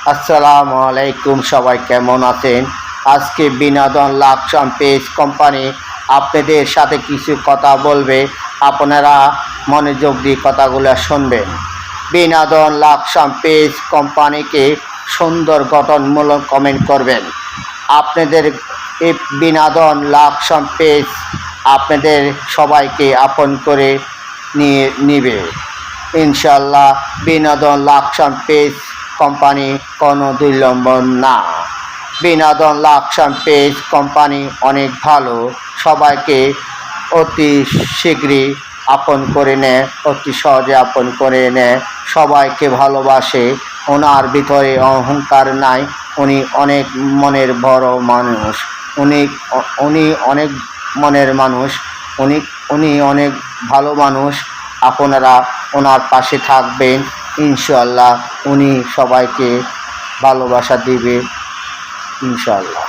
আসসালামু আলাইকুম, সবাই কেমন আছেন? আজকে বিনোদন লাকসাম পেজ কোম্পানি আপনাদের সাথে কিছু কথা বলবে, আপনারা মনোযোগ দিয়ে কথাগুলো শুনবেন। বিনোদন লাকসাম পেজ কোম্পানিকে সুন্দর গঠনমূলক কমেন্ট করবেন। আপনাদের এই বিনোদন লাকসাম পেজ আপনাদের সবাইকে আপন করে নিবে ইনশাল্লাহ। বিনোদন লাকসাম পেজ কোম্পানি কোনো 2 নম্বর না। বিনোদন লাকসাম পেজ কোম্পানি অনেক ভালো, সবাইকে অতি শীঘ্রই আপন করে নেয়, অতি সহজে আপন করে নেয়, সবাইকে ভালোবাসে। ওনার ভিতরে অহংকার নাই, উনি অনেক মনের বড় মানুষ, উনি অনেক মনের মানুষ, উনি অনেক ভালো মানুষ। আপনারা ওনার পাশে থাকবেন ইনশাআল্লাহ, উনি সবাইকে ভালোবাসা দিবে ইনশাআল্লাহ।